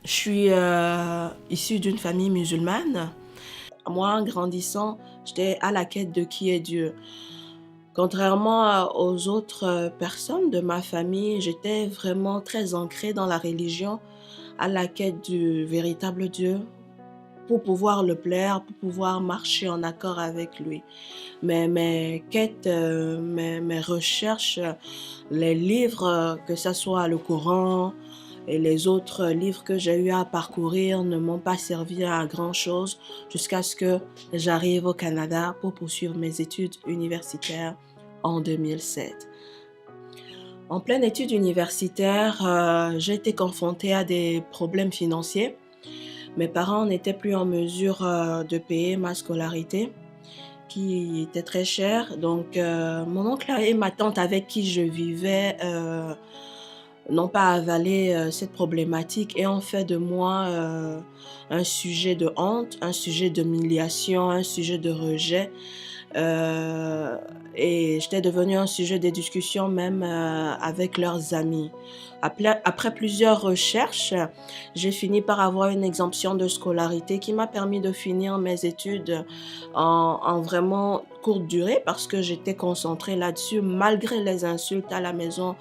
Je suis issue d'une famille musulmane. Moi, en grandissant, j'étais à la quête de qui est Dieu. Contrairement aux autres personnes de ma famille, j'étais vraiment très ancrée dans la religion, à la quête du véritable Dieu, pour pouvoir le plaire, pour pouvoir marcher en accord avec lui. Mais mes quêtes, mes recherches, les livres, que ce soit le Coran et les autres livres que j'ai eu à parcourir ne m'ont pas servi à grand-chose jusqu'à ce que j'arrive au Canada pour poursuivre mes études universitaires en 2007. En pleine étude universitaire, j'ai été confrontée à des problèmes financiers. Mes parents n'étaient plus en mesure de payer ma scolarité qui était très cher. Donc, mon oncle et ma tante avec qui je vivais n'ont pas avalé cette problématique et ont fait de moi un sujet de honte, un sujet d'humiliation, un sujet de rejet. Euh, et j'étais devenue un sujet de discussion même avec leurs amis. Après plusieurs recherches, j'ai fini par avoir une exemption de scolarité qui m'a permis de finir mes études en vraiment courte durée parce que j'étais concentrée là-dessus malgré les insultes à la maison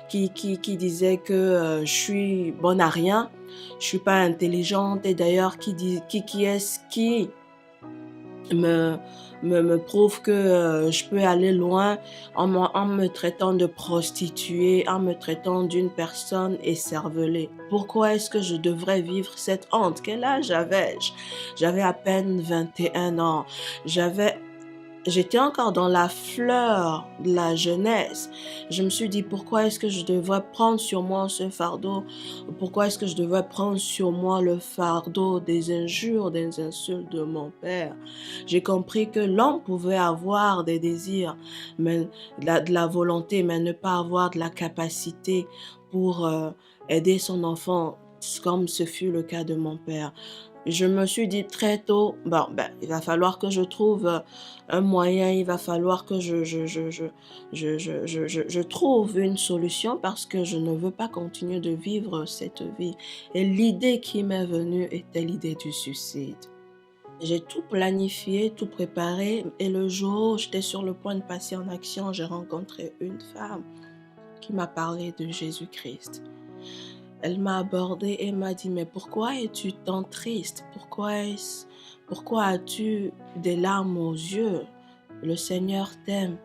qui disaient que je suis bonne à rien, je suis pas intelligente et d'ailleurs qui est-ce qui me, me prouve que je peux aller loin en me traitant de prostituée, en me traitant d'une personne écervelée. Pourquoi est-ce que je devrais vivre cette honte? Quel âge avais-je? J'avais à peine 21 ans. J'avais J'étais encore dans la fleur de la jeunesse. Je me suis dit, pourquoi est-ce que je devrais prendre sur moi ce fardeau? Pourquoi est-ce que je devrais prendre sur moi le fardeau des injures, des insultes de mon père? J'ai compris que l'homme pouvait avoir des désirs, mais de la volonté, mais ne pas avoir de la capacité pour aider son enfant, comme ce fut le cas de mon père. Je me suis dit très tôt, bon, ben, il va falloir que je trouve un moyen, il va falloir que je trouve une solution parce que je ne veux pas continuer de vivre cette vie. Et l'idée qui m'est venue était l'idée du suicide. J'ai tout planifié, tout préparé et le jour où j'étais sur le point de passer en action, j'ai rencontré une femme qui m'a parlé de Jésus-Christ. Elle m'a abordée et m'a dit, mais pourquoi es-tu tant triste? Pourquoi as-tu des larmes aux yeux? Le Seigneur t'aime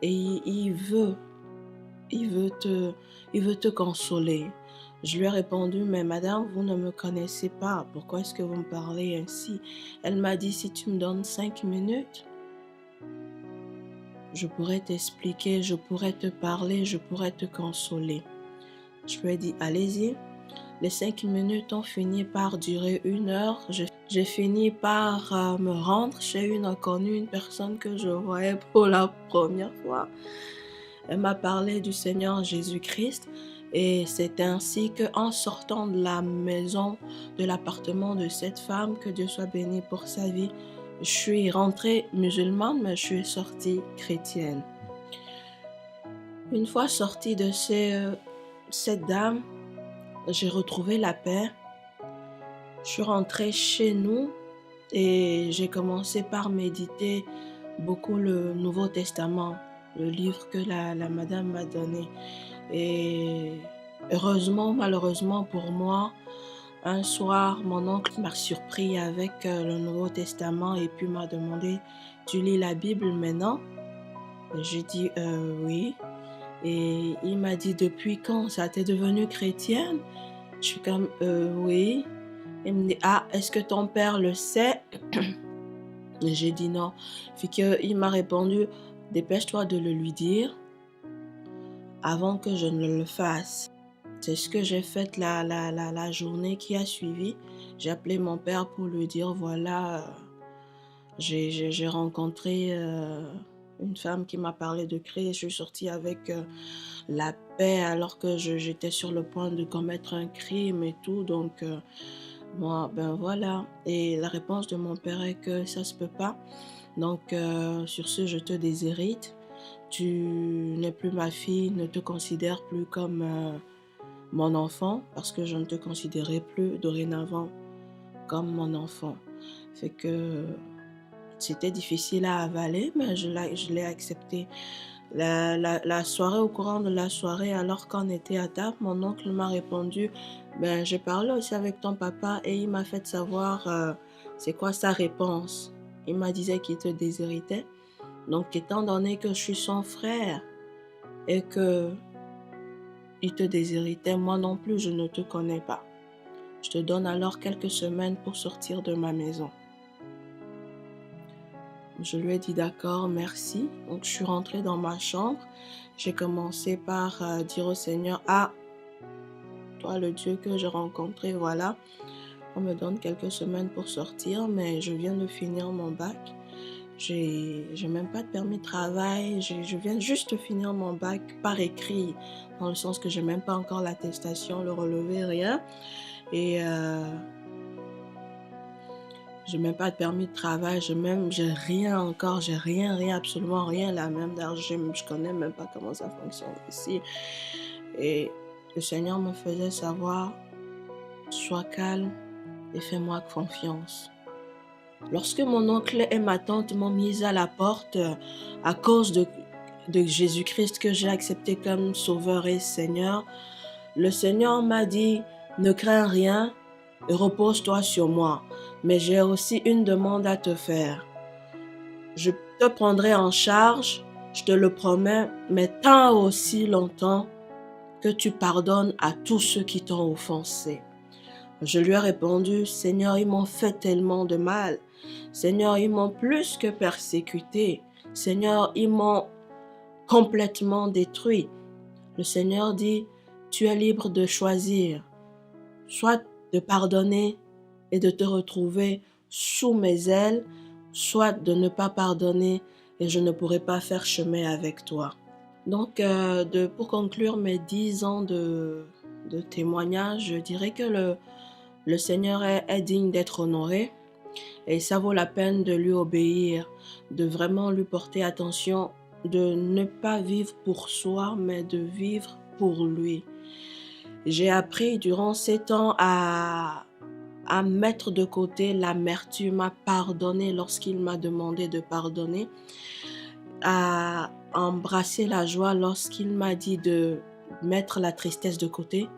et il veut te, il veut te consoler. Je lui ai répondu, mais madame, vous ne me connaissez pas. Pourquoi est-ce que vous me parlez ainsi? Elle m'a dit, si tu me donnes 5 minutes, je pourrais t'expliquer, je pourrais te parler, je pourrais te consoler. Je lui ai dit, allez-y. Les 5 minutes ont fini par durer 1 heure. J'ai fini par me rendre chez une inconnue, une personne que je voyais pour la première fois. Elle m'a parlé du Seigneur Jésus-Christ et c'est ainsi qu'en sortant de la maison, de l'appartement de cette femme, que Dieu soit béni pour sa vie, je suis rentrée musulmane, mais je suis sortie chrétienne. Une fois sortie de cette dame, j'ai retrouvé la paix. Je suis rentrée chez nous et j'ai commencé par méditer beaucoup le Nouveau Testament, le livre que la madame m'a donné. Et heureusement, malheureusement pour moi, un soir, mon oncle m'a surpris avec le Nouveau Testament et puis m'a demandé, tu lis la Bible maintenant? J'ai dit oui. Et il m'a dit, depuis quand ça t'est devenue chrétienne? Je suis comme oui. Il me dit, ah, est-ce que ton père le sait? Et j'ai dit non. Puis qu'il m'a répondu, dépêche-toi de le lui dire avant que je ne le fasse. C'est ce que j'ai fait la journée qui a suivi. J'ai appelé mon père pour lui dire, voilà, j'ai rencontré une femme qui m'a parlé de Christ. Je suis sortie avec la paix alors que j'étais sur le point de commettre un crime et tout. Donc, moi, ben voilà. Et la réponse de mon père est que ça se peut pas. Donc, sur ce, je te déshérite. Tu n'es plus ma fille, ne te considère plus comme mon enfant parce que je ne te considérais plus dorénavant comme mon enfant. Fait que c'était difficile à avaler, mais je l'ai accepté. La soirée, au courant de la soirée, alors qu'on était à table, mon oncle m'a répondu, ben, j'ai parlé aussi avec ton papa et il m'a fait savoir c'est quoi sa réponse. Il m'a dit qu'il te déshéritait. Donc, étant donné que je suis son frère et que il te déshéritait, moi non plus, je ne te connais pas. Je te donne alors quelques semaines pour sortir de ma maison. Je lui ai dit d'accord, merci. Donc, je suis rentrée dans ma chambre. J'ai commencé par dire au Seigneur, ah, toi, le Dieu que j'ai rencontré, voilà, on me donne quelques semaines pour sortir, mais je viens de finir mon bac. J'ai même pas de permis de travail, je viens juste de finir mon bac par écrit, dans le sens que j'ai même pas encore l'attestation, le relevé, rien. Et j'ai même pas de permis de travail, j'ai rien encore, j'ai rien, absolument rien là, même d'argent, je connais même pas comment ça fonctionne ici. Et le Seigneur me faisait savoir, sois calme et fais-moi confiance. Lorsque mon oncle et ma tante m'ont mise à la porte à cause de Jésus-Christ que j'ai accepté comme Sauveur et Seigneur, le Seigneur m'a dit, ne crains rien et repose-toi sur moi. Mais j'ai aussi une demande à te faire. Je te prendrai en charge, je te le promets, mais tant aussi longtemps que tu pardonnes à tous ceux qui t'ont offensé. Je lui ai répondu, Seigneur, ils m'ont fait tellement de mal. Seigneur, ils m'ont plus que persécuté. Seigneur, ils m'ont complètement détruit. Le Seigneur dit, tu es libre de choisir, soit de pardonner et de te retrouver sous mes ailes, soit de ne pas pardonner et je ne pourrai pas faire chemin avec toi. Donc, pour conclure mes 10 ans de témoignage, je dirais que le Seigneur est digne d'être honoré et ça vaut la peine de lui obéir, de vraiment lui porter attention, de ne pas vivre pour soi, mais de vivre pour lui. J'ai appris durant ces temps à mettre de côté l'amertume, à pardonner lorsqu'il m'a demandé de pardonner, à embrasser la joie lorsqu'il m'a dit de mettre la tristesse de côté,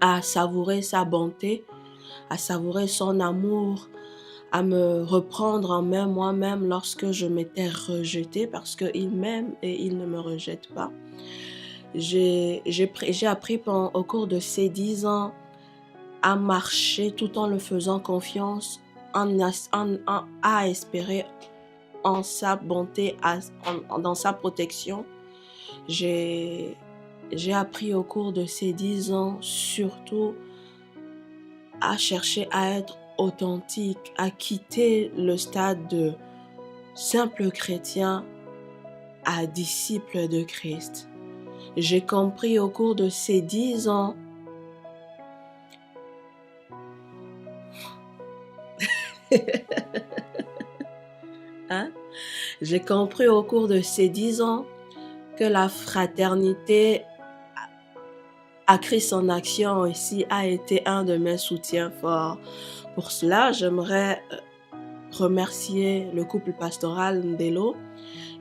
à savourer sa bonté, à savourer son amour, à me reprendre en main moi-même lorsque je m'étais rejetée parce qu'il m'aime et il ne me rejette pas. J'ai appris au cours de ces 10 ans à marcher tout en le faisant confiance, à espérer en sa bonté, dans sa protection. J'ai appris au cours de ces 10 ans surtout à chercher à être authentique, à quitter le stade de simple chrétien à disciple de Christ. J'ai compris au cours de ces 10 ans hein? J'ai compris au cours de ces 10 ans que la fraternité à Christ en action aussi a été un de mes soutiens forts. Pour cela, j'aimerais remercier le couple pastoral Ndelo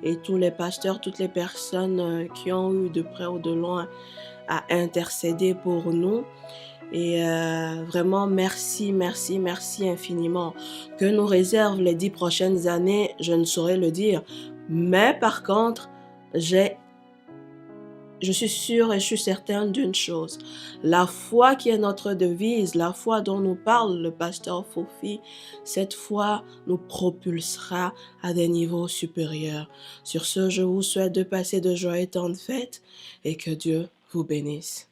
et tous les pasteurs, toutes les personnes qui ont eu de près ou de loin à intercéder pour nous. Et vraiment, merci infiniment. Que nous réserve les 10 prochaines années, je ne saurais le dire. Mais par contre, je suis sûre et je suis certaine d'une chose. La foi qui est notre devise, la foi dont nous parle le pasteur Fofi, cette foi nous propulsera à des niveaux supérieurs. Sur ce, je vous souhaite de passer de joyeuses temps de fête et que Dieu vous bénisse.